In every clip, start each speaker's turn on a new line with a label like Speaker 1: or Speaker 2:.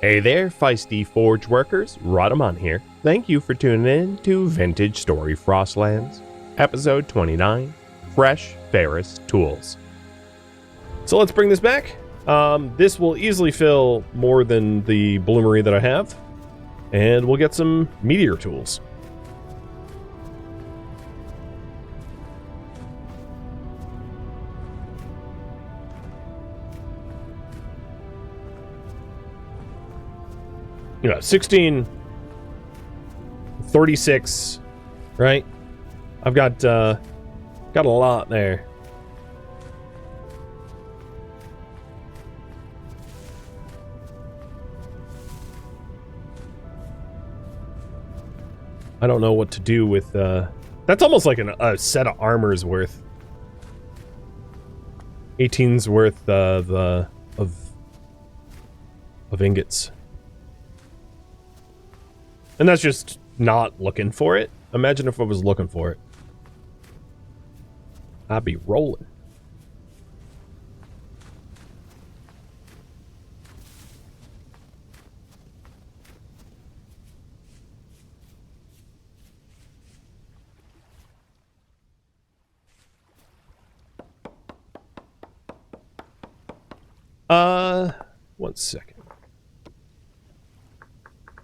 Speaker 1: Hey there, feisty forge workers, Rhadamant here. Thank you for tuning in to Vintage Story Frostlands, episode 29, Fresh Ferrous Tools. So let's bring this back. This will easily fill more than the bloomery that I have, and we'll get some meteor tools. Yeah, 16, 36, right? I've got a lot there. I don't know what to do with, that's almost like a set of armor's worth. 18's worth of ingots. And that's just not looking for it. Imagine if I was looking for it. I'd be rolling. One second.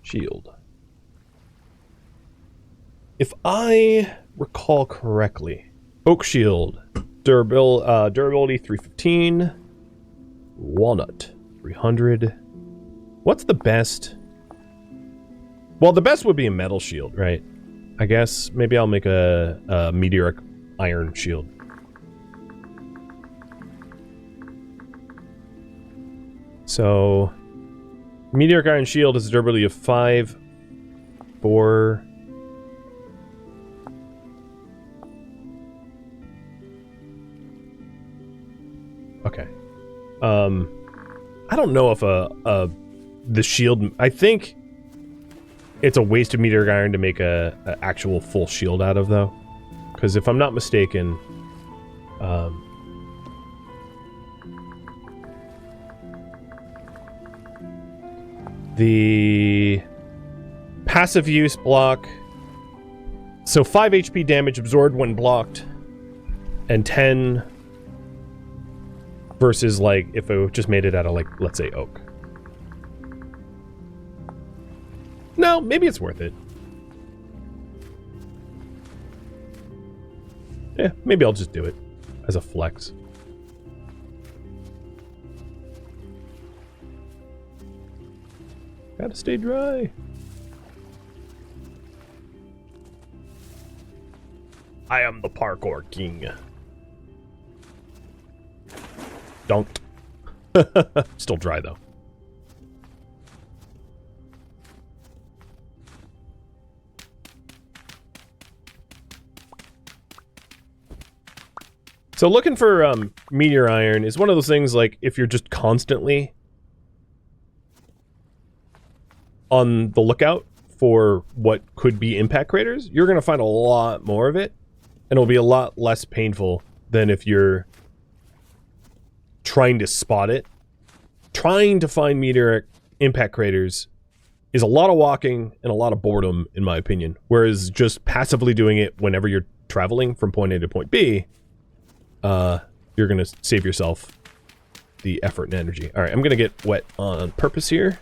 Speaker 1: Shield. If I recall correctly, oak shield, durability 315, walnut 300. What's the best? Well, the best would be a metal shield, right? I guess maybe I'll make a meteoric iron shield. So, meteoric iron shield has a durability of 5, 4. Okay. I don't know if the shield. I think it's a waste of meteoric iron to make a actual full shield out of, though, because if I'm not mistaken, the passive use block. So 5 HP damage absorbed when blocked, and 10. Versus, like, if I just made it out of, like, let's say oak. No, maybe it's worth it. Yeah, maybe I'll just do it as a flex. Gotta stay dry. I am the parkour king. Dunked. Still dry, though. So looking for meteor iron is one of those things, like, if you're just constantly on the lookout for what could be impact craters, you're going to find a lot more of it, and it'll be a lot less painful than if you're trying to spot it. Trying to find meteoric impact craters is a lot of walking and a lot of boredom, in my opinion. Whereas just passively doing it whenever you're traveling from point A to point B, you're going to save yourself the effort and energy. All right, I'm going to get wet on purpose here,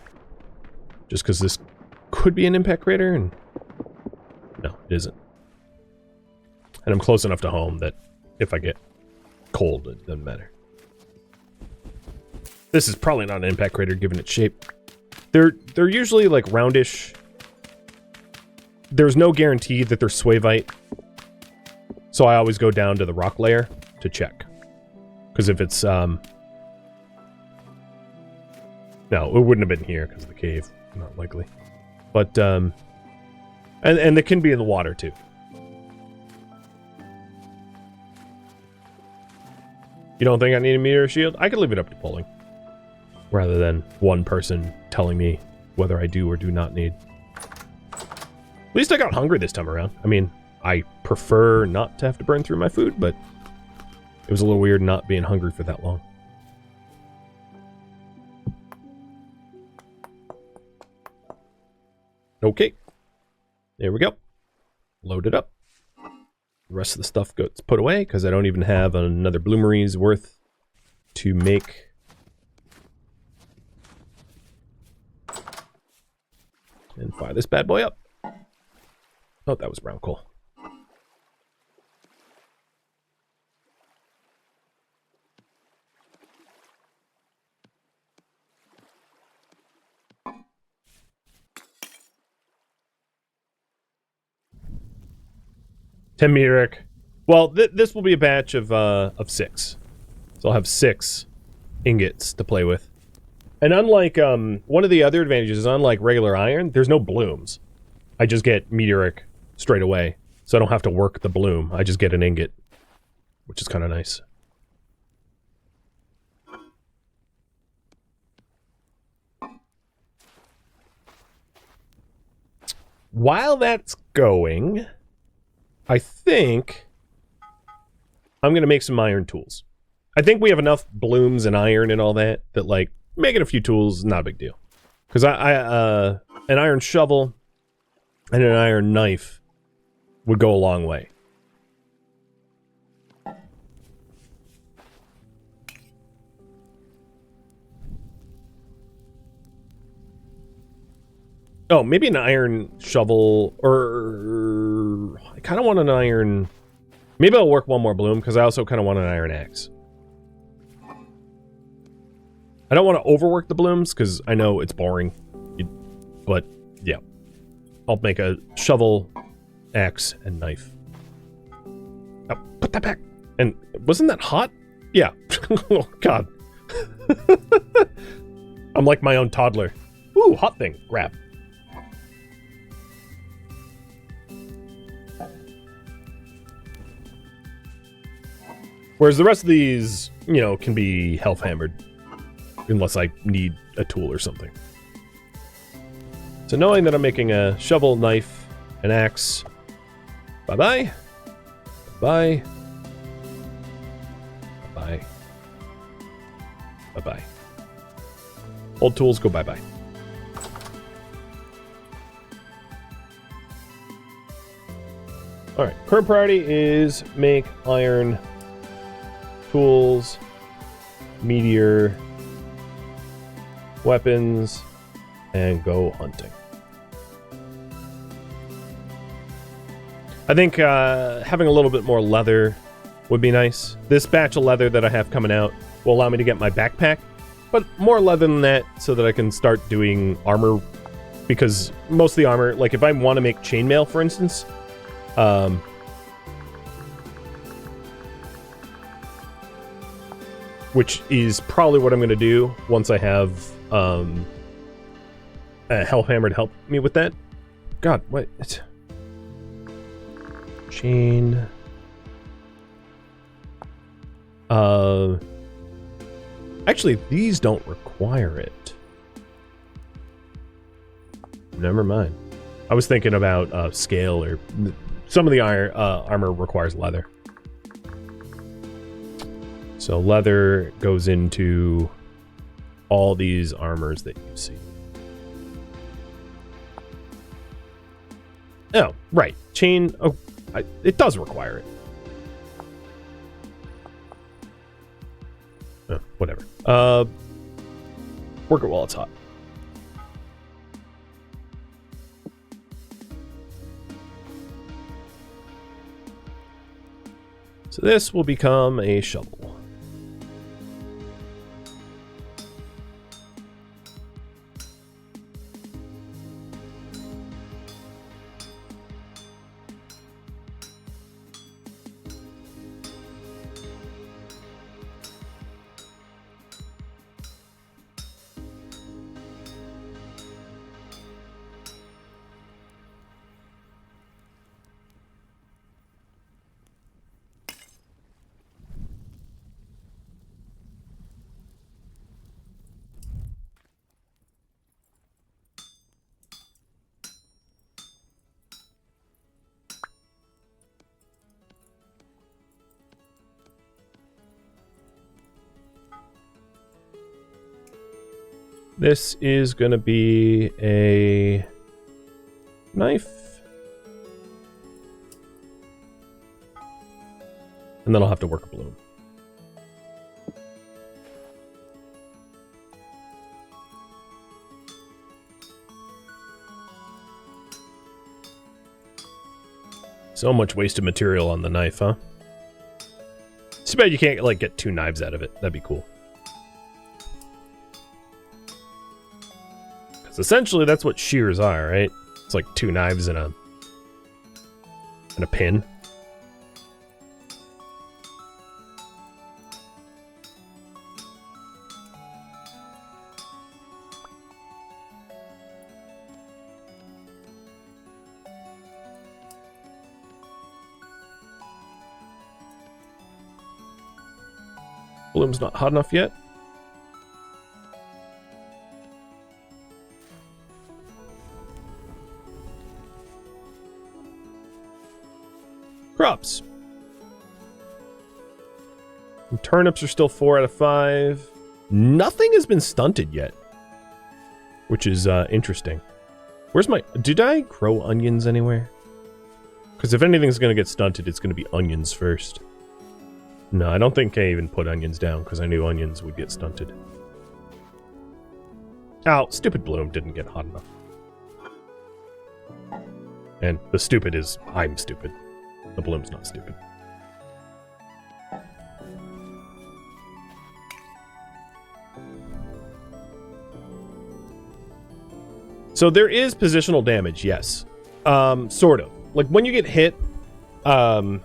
Speaker 1: just because this could be an impact crater, and no, it isn't. And I'm close enough to home that if I get cold, it doesn't matter. This is probably not an impact crater given its shape. They're usually like roundish. There's no guarantee that they're swavite, so I always go down to the rock layer to check. Because if it's no, it wouldn't have been here because of the cave, not likely. But and they can be in the water too. You don't think I need a meteor shield? I could leave it up to polling, rather than one person telling me whether I do or do not need. At least I got hungry this time around. I mean, I prefer not to have to burn through my food, but it was a little weird not being hungry for that long. Okay. There we go. Load it up. The rest of the stuff gets put away because I don't even have another bloomery's worth to make. And fire this bad boy up. Oh, that was brown coal. Meteoric. Well, this will be a batch of 6. So I'll have 6 ingots to play with. And unlike, one of the other advantages is unlike regular iron, there's no blooms. I just get meteoric straight away. So I don't have to work the bloom. I just get an ingot, which is kind of nice. While that's going, I think I'm going to make some iron tools. I think we have enough blooms and iron and all that, like, making a few tools is not a big deal. Because an iron shovel and an iron knife would go a long way. Oh, maybe an iron shovel, or I kind of want an iron. Maybe I'll work one more bloom because I also kind of want an iron axe. I don't want to overwork the blooms because I know it's boring, but yeah, I'll make a shovel, axe, and knife. Oh, put that back. And wasn't that hot? Yeah. Oh God. I'm like my own toddler. Ooh, hot thing. Grab. Whereas the rest of these, you know, can be health hammered. Unless I need a tool or something. So knowing that I'm making a shovel, knife, an axe. Bye-bye. Bye-bye. Bye-bye. Bye-bye. Old tools go bye-bye. Alright, current priority is make iron tools, meteor, weapons, and go hunting. I think having a little bit more leather would be nice. This batch of leather that I have coming out will allow me to get my backpack, but more leather than that so that I can start doing armor, because most of the armor, like if I want to make chainmail, for instance, which is probably what I'm going to do once I have a Hellhammer to help me with that. God, what? It's... chain. Actually, these don't require it. Never mind. I was thinking about scale, or some of the armor requires leather. So leather goes into all these armors that you see. Oh, right. Chain. Oh, it does require it. Oh, whatever. Work it while it's hot. So this will become a shovel. This is going to be a knife. And then I'll have to work a bloom. So much wasted material on the knife, huh? It's too bad you can't, like, get 2 knives out of it. That'd be cool. Because essentially that's what shears are, right? It's like 2 knives and a pin. Bloom's not hot enough yet. Crops. And turnips are still 4 out of 5. Nothing has been stunted yet, which is interesting. Where's my... Did I grow onions anywhere? Because if anything's going to get stunted, it's going to be onions first. No, I don't think I even put onions down because I knew onions would get stunted. Ow, stupid bloom didn't get hot enough. And the stupid is I'm stupid. The bloom's not stupid. So there is positional damage, yes. Sort of. Like when you get hit, 50%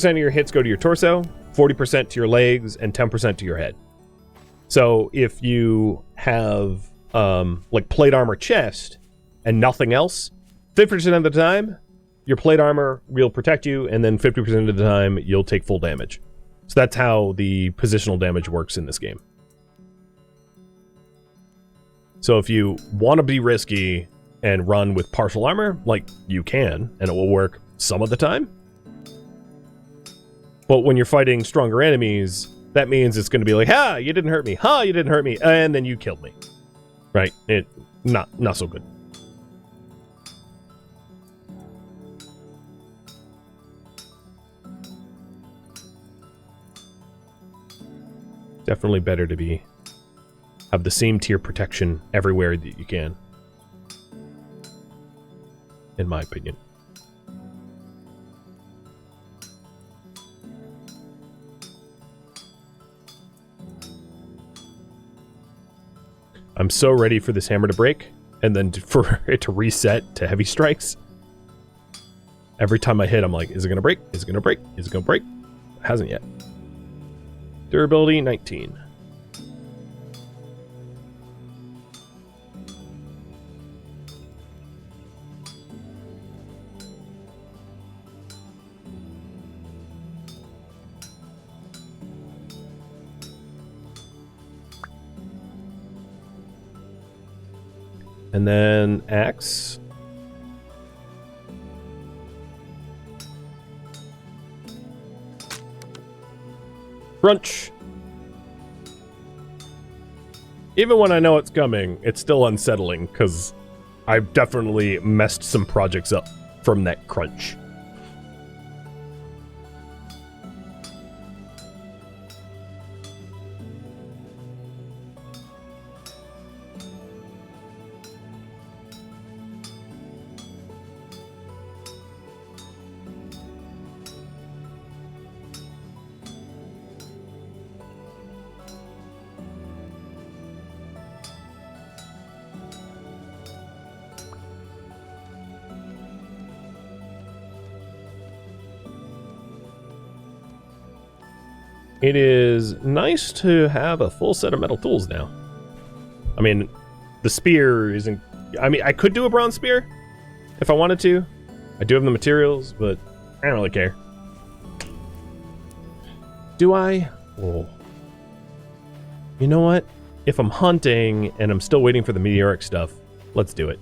Speaker 1: of your hits go to your torso, 40% to your legs, and 10% to your head. So if you have like plate armor chest and nothing else, 50% of the time, your plate armor will protect you, and then 50% of the time, you'll take full damage. So that's how the positional damage works in this game. So if you want to be risky and run with partial armor, like you can, and it will work some of the time. But when you're fighting stronger enemies, that means it's going to be like, ha, you didn't hurt me. Ha, you didn't hurt me. And then you killed me. Right? Not so good. Definitely better to have the same tier protection everywhere that you can. In my opinion. I'm so ready for this hammer to break, and then for it to reset to heavy strikes. Every time I hit, I'm like, is it going to break? Is it going to break? Is it going to break? It hasn't yet. Durability, 19. And then axe. Crunch. Even when I know it's coming, it's still unsettling because I've definitely messed some projects up from that crunch. It is nice to have a full set of metal tools now. I mean, the spear isn't... I mean, I could do a bronze spear if I wanted to. I do have the materials, but I don't really care. Do I? Oh. You know what? If I'm hunting and I'm still waiting for the meteoric stuff, let's do it.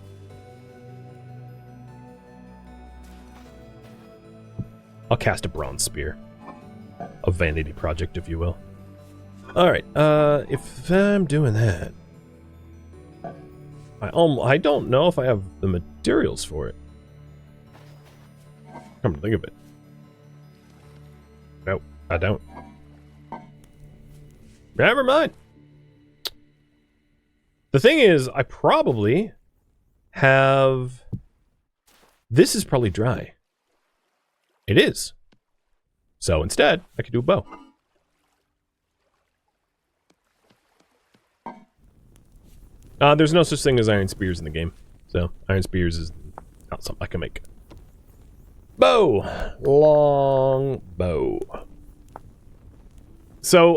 Speaker 1: I'll cast a bronze spear. A vanity project, if you will. Alright, if I'm doing that... I don't know if I have the materials for it. Come to think of it. Nope, I don't. Never mind. The thing is, I probably have... This is probably dry. It is. So instead, I could do a bow. There's no such thing as iron spears in the game. So, iron spears is not something I can make. Bow! Long bow. So,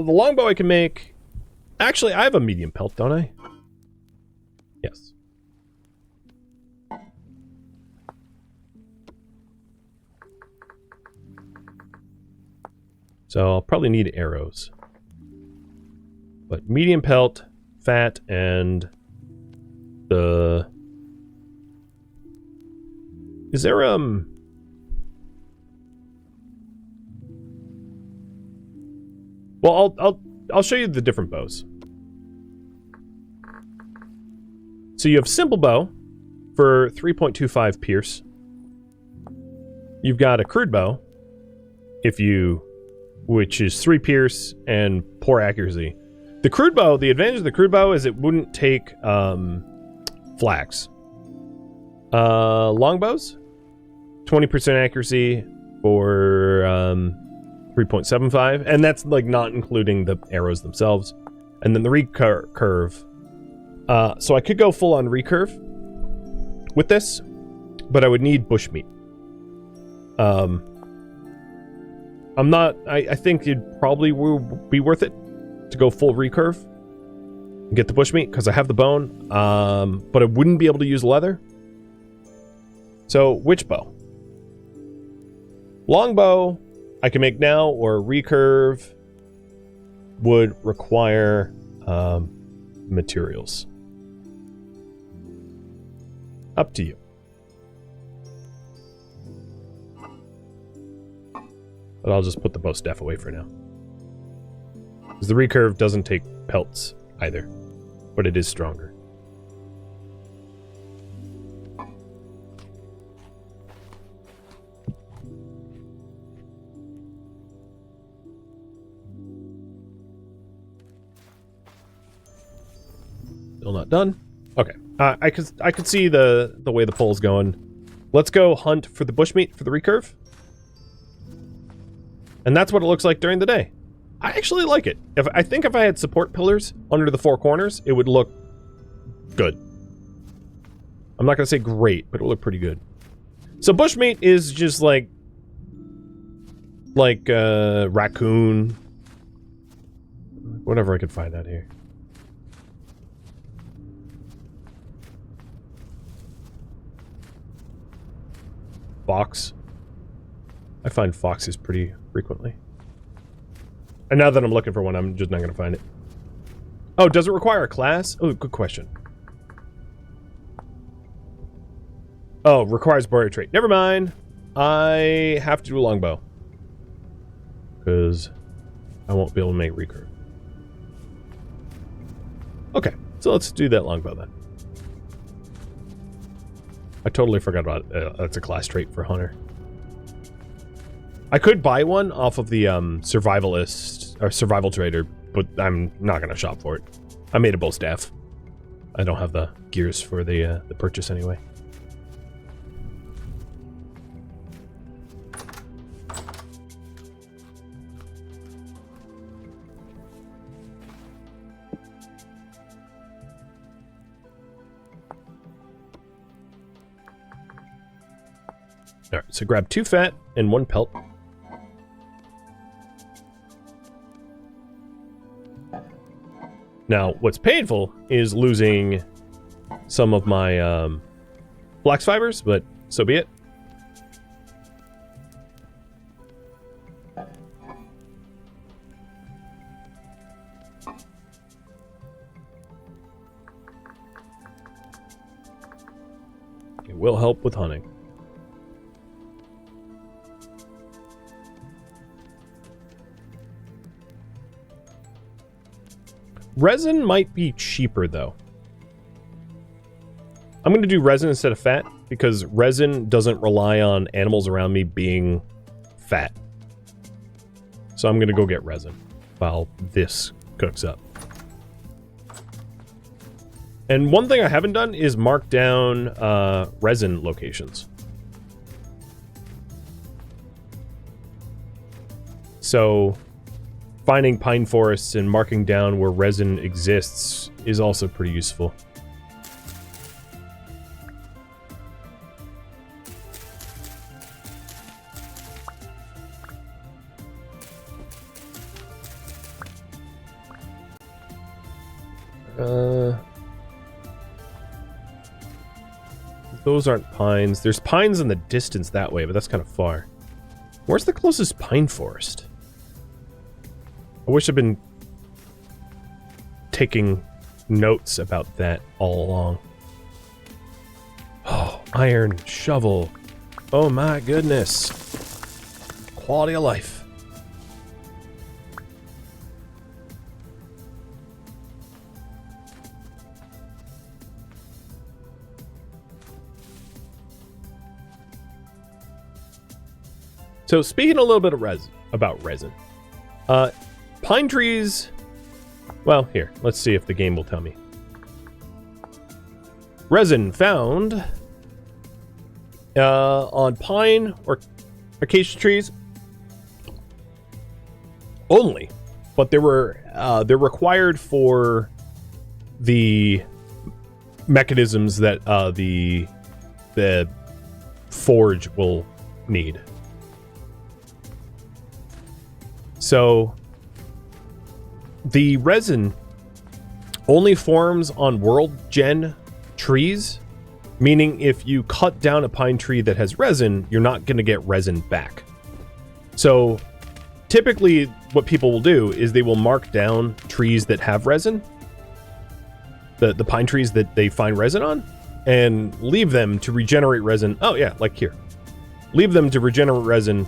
Speaker 1: the longbow I can make... Actually, I have a medium pelt, don't I? Yes. So, I'll probably need arrows. But medium pelt, fat, and the... Is there, Well, I'll show you the different bows. So you have simple bow for 3.25 pierce. You've got a crude bow, which is 3 pierce and poor accuracy. The crude bow, the advantage of the crude bow is it wouldn't take flax. Longbows, 20% accuracy for 3.75, and that's like not including the arrows themselves. And then the recurve. So I could go full on recurve with this, but I would need bushmeat. I think it probably will be worth it to go full recurve and get the bushmeat because I have the bone, but I wouldn't be able to use leather. So which bow? Longbow I can make now, or recurve would require materials. Up to you. But I'll just put the bow staff away for now. Because the recurve doesn't take pelts either, but it is stronger. Still not done. Okay. I could see the way the poll's going. Let's go hunt for the bushmeat for the recurve. And that's what it looks like during the day. I actually like it. I think if I had support pillars under the 4 corners, it would look good. I'm not gonna say great, but it would look pretty good. So bushmeat is just like raccoon, whatever I could find out here. Fox. I find foxes pretty frequently. And now that I'm looking for one, I'm just not going to find it. Oh, does it require a class? Oh, good question. Oh, requires warrior trait. Never mind. I have to do a longbow. Because I won't be able to make recurve. Okay, so let's do that longbow then. I totally forgot about it. That's a class trait for hunter. I could buy one off of the survivalist or survival trader, but I'm not gonna shop for it. I made a bow staff. I don't have the gears for the purchase anyway. All right, so grab 2 fat and 1 pelt. Now, what's painful is losing some of my flax fibers, but so be it. It will help with hunting. Resin might be cheaper, though. I'm going to do resin instead of fat, because resin doesn't rely on animals around me being fat. So I'm going to go get resin while this cooks up. And one thing I haven't done is mark down resin locations. So finding pine forests and marking down where resin exists is also pretty useful. Those aren't pines. There's pines in the distance that way, but that's kind of far. Where's the closest pine forest? I wish I'd been taking notes about that all along. Oh, iron shovel. Oh my goodness. Quality of life. So speaking a little bit of resin. Pine trees, well, here, let's see if the game will tell me. Resin found on pine or acacia trees only, but they're required for the mechanisms that the forge will need. So the resin only forms on world gen trees, meaning if you cut down a pine tree that has resin, you're not going to get resin back. So typically what people will do is they will mark down trees that have resin, the pine trees that they find resin on, and leave them to regenerate resin. Oh yeah, like here. Leave them to regenerate resin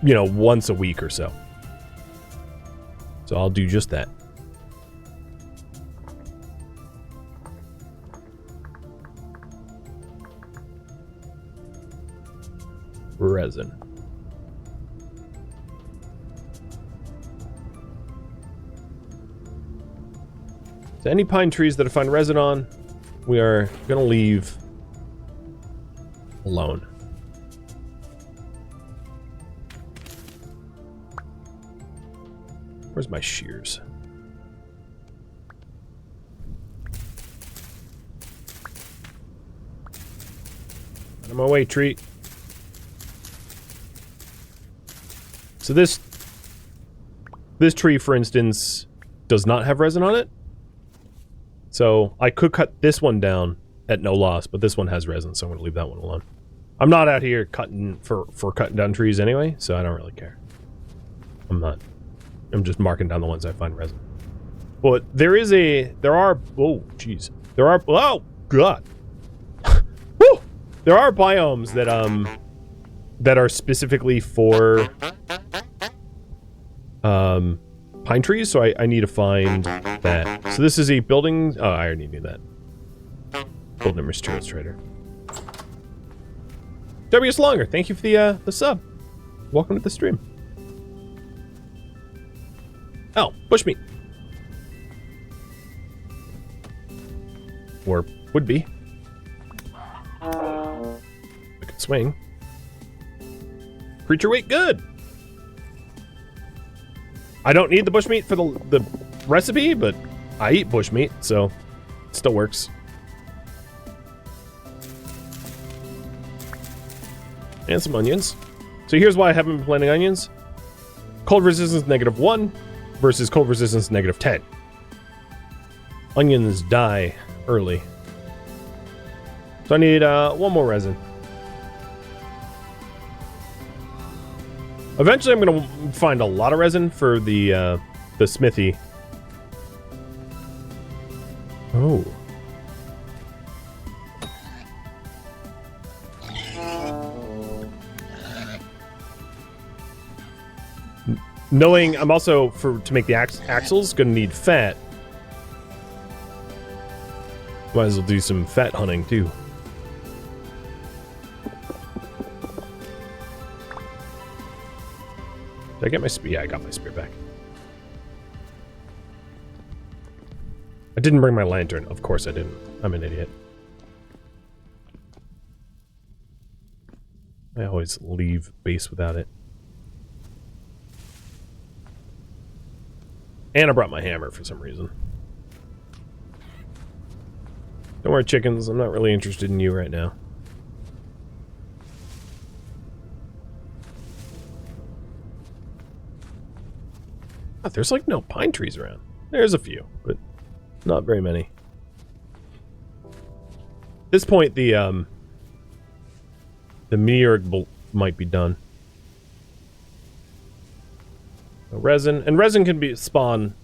Speaker 1: you know, once a week or so. So I'll do just that. Resin. So any pine trees that I find resin on, we are going to leave alone. Where's my shears? Out of my way, tree. So this tree, for instance, does not have resin on it. So I could cut this one down at no loss, but this one has resin, so I'm going to leave that one alone. I'm not out here cutting for cutting down trees anyway, so I don't really care. I'm just marking down the ones I find resin. But oh god. Woo! There are biomes that are specifically for pine trees, so I need to find that. So this is a building. Oh, I already knew that. Building materials trader. W.S. Longer, thank you for the sub. Welcome to the stream. Oh, bushmeat. Or would be. I could swing. Creature weight, good. I don't need the bushmeat for the recipe, but I eat bushmeat, so it still works. And some onions. So here's why I haven't been planting onions. Cold resistance -1 versus cold resistance -10. Onions die early. So I need one more resin. Eventually I'm going to find a lot of resin for the smithy. Oh. Knowing I'm also, to make the axles, going to need fat. Might as well do some fat hunting, too. Did I get my spear? Yeah, I got my spear back. I didn't bring my lantern. Of course I didn't. I'm an idiot. I always leave base without it. And I brought my hammer for some reason. Don't worry, chickens. I'm not really interested in you right now. Oh, there's like no pine trees around. There's a few, but not very many. At this point, the Meteoric might be done. Resin. And resin can be spawn.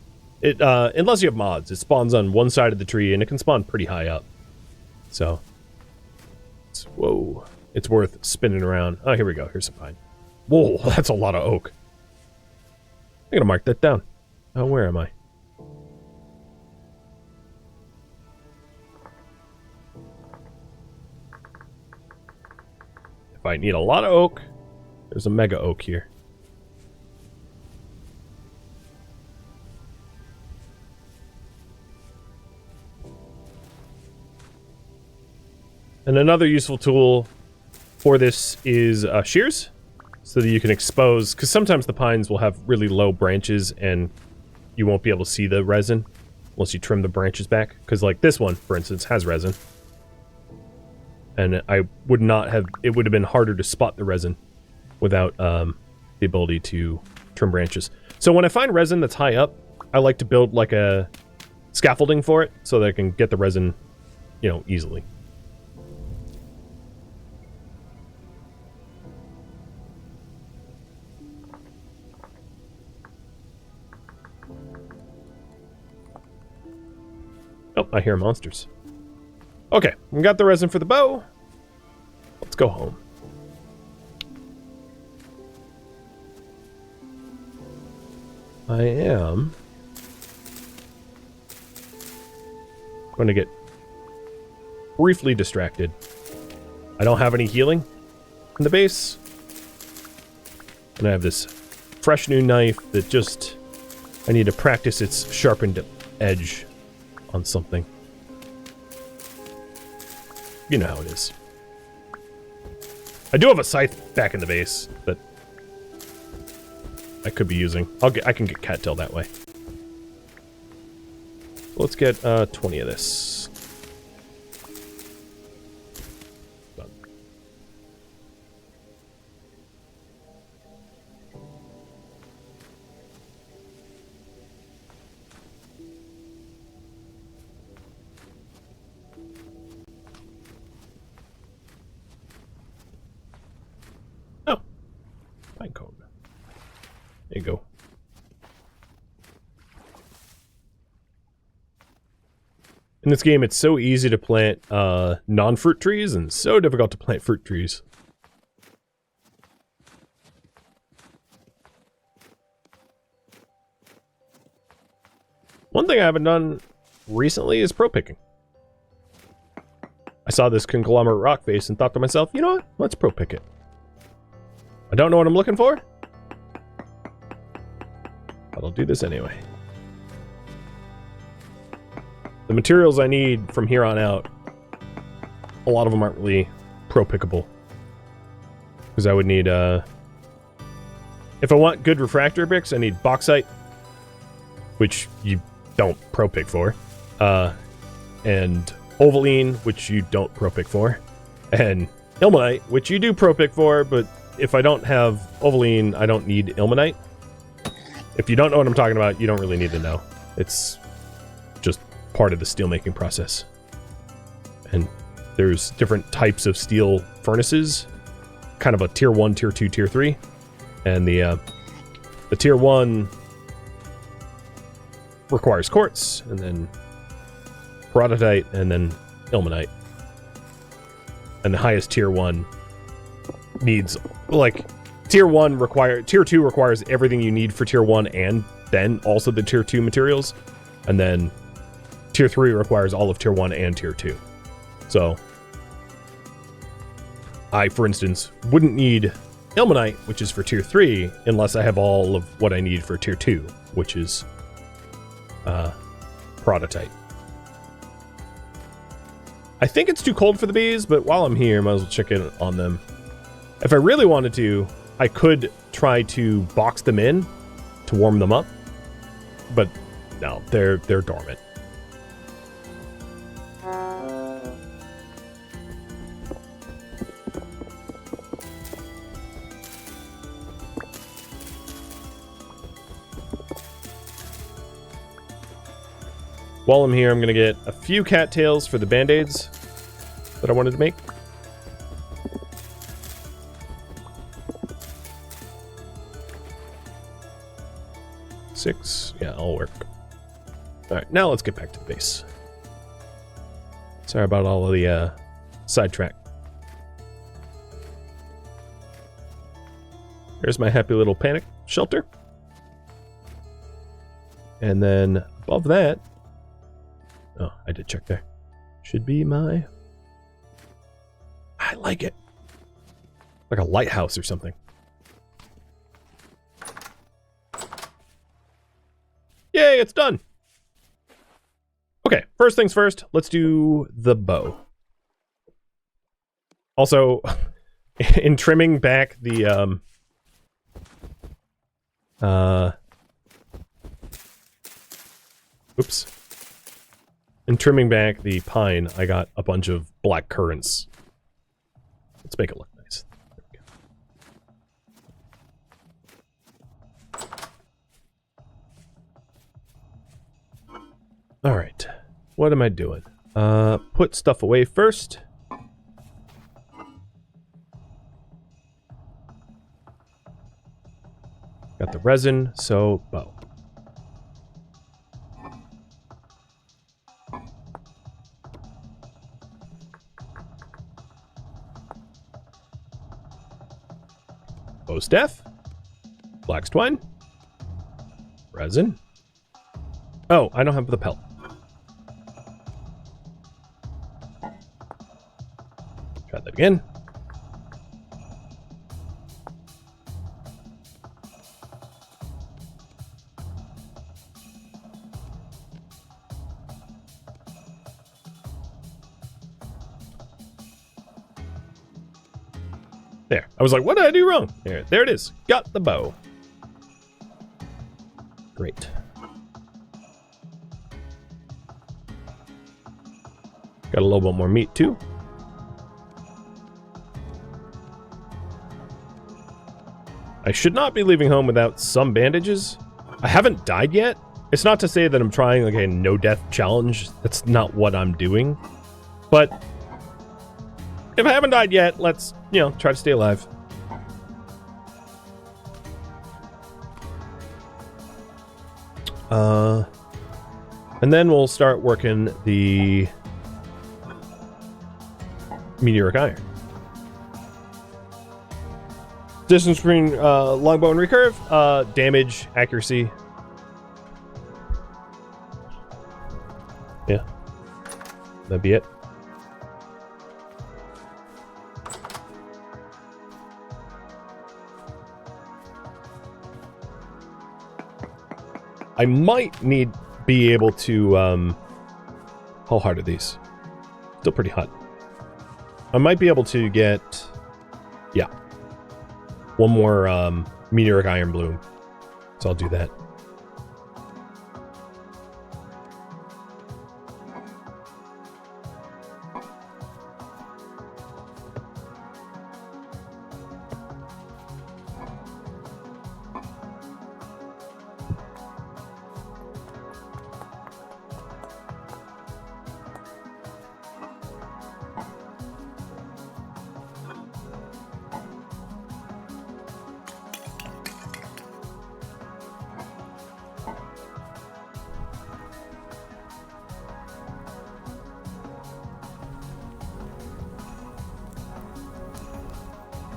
Speaker 1: It unless you have mods, it spawns on one side of the tree and it can spawn pretty high up. So whoa. It's worth spinning around. Oh, here we go. Here's some pine. Whoa, that's a lot of oak. I'm gonna mark that down. Oh, where am I? If I need a lot of oak, there's a mega oak here. And another useful tool for this is shears, so that you can expose, because sometimes the pines will have really low branches and you won't be able to see the resin unless you trim the branches back. Because like this one, for instance, has resin. And I would not have, it would have been harder to spot the resin without the ability to trim branches. So when I find resin that's high up, I like to build like a scaffolding for it so that I can get the resin, you know, easily. Oh, I hear monsters. Okay, we got the resin for the bow. Let's go home. I am going to get briefly distracted. I don't have any healing in the base. And I have this fresh new knife that just... I need to practice its sharpened edge on something. You know how it is. I do have a scythe back in the base that I could be using. I can get cattail that way. Let's get 20 of this. Done. Oh, pine cone. There you go. In this game, it's so easy to plant non-fruit trees and so difficult to plant fruit trees. One thing I haven't done recently is pro picking. I saw this conglomerate rock face and thought to myself, you know what? Let's pro pick it. I don't know what I'm looking for, but I'll do this anyway. The materials I need from here on out, a lot of them aren't really pro-pickable. Because I would need, if I want good refractor bricks, I need bauxite, which you don't pro-pick for, and ovaline, which you don't pro-pick for, and ilmenite, which you do pro-pick for, but if I don't have ovaline, I don't need ilmenite. If you don't know what I'm talking about, you don't really need to know. It's just part of the steelmaking process. And there's different types of steel furnaces, kind of a tier 1, tier 2, tier 3. And the tier 1 requires quartz, and then peridotite, and then ilmenite. And the highest tier 1 needs, like, tier 2 requires everything you need for tier 1 and then also the tier 2 materials. And then Tier 3 requires all of Tier 1 and Tier 2. So, I, for instance, wouldn't need Ilmenite, which is for Tier 3, unless I have all of what I need for Tier 2, which is Prototype. I think it's too cold for the bees, but while I'm here, might as well check in on them. If I really wanted to, I could try to box them in to warm them up, but no, they're dormant. While I'm here, I'm going to get a few cattails for the band-aids that I wanted to make. Six. Yeah, I'll work. Alright, now let's get back to the base. Sorry about all of the sidetrack. Here's my happy little panic shelter. And then above that... Oh, I did check there. Should be my... I like it. Like a lighthouse or something. Yay, it's done. Okay, first things first, let's do the bow. Also, in trimming back the oops. In trimming back the pine, I got a bunch of black currants. Let's make it look nice. There we go. All right, what am I doing? Put stuff away first. Got the resin, so bow. Bow staff, flax twine, resin. Oh, I don't have the pelt. Try that again. There. I was like, what did I do wrong? There it is. Got the bow. Great. Got a little bit more meat too. I should not be leaving home without some bandages. I haven't died yet. It's not to say that I'm trying like a no-death challenge. That's not what I'm doing. But if I haven't died yet, let's, try to stay alive. And then we'll start working the Meteoric iron. Distance between longbow and recurve, damage, accuracy. Yeah, that'd be it. I might be able to, how hard are these? Still pretty hot. I might be able to get, yeah, one more Meteoric Iron Bloom. So I'll do that.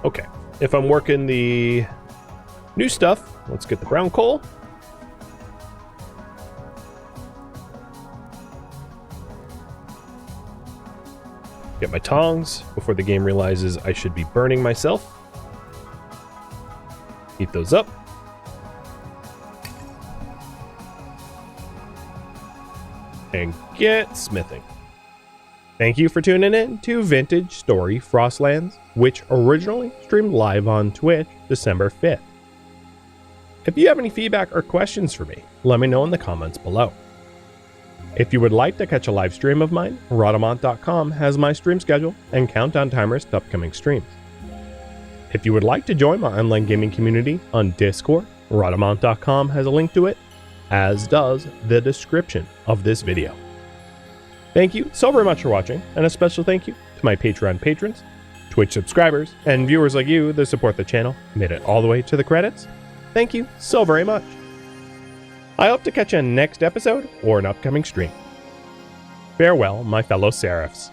Speaker 1: Okay, if I'm working the new stuff, let's get the brown coal. Get my tongs before the game realizes I should be burning myself. Heat those up. And get smithing. Thank you for tuning in to Vintage Story Frostlands, which originally streamed live on Twitch December 5th. If you have any feedback or questions for me, let me know in the comments below. If you would like to catch a live stream of mine, Rhadamant.com has my stream schedule and countdown timers to upcoming streams. If you would like to join my online gaming community on Discord, Rhadamant.com has a link to it, as does the description of this video. Thank you so very much for watching, and a special thank you to my Patreon patrons, Twitch subscribers, and viewers like you that support the channel, made it all the way to the credits. Thank you so very much. I hope to catch you in the next episode or an upcoming stream. Farewell, my fellow Seraphs.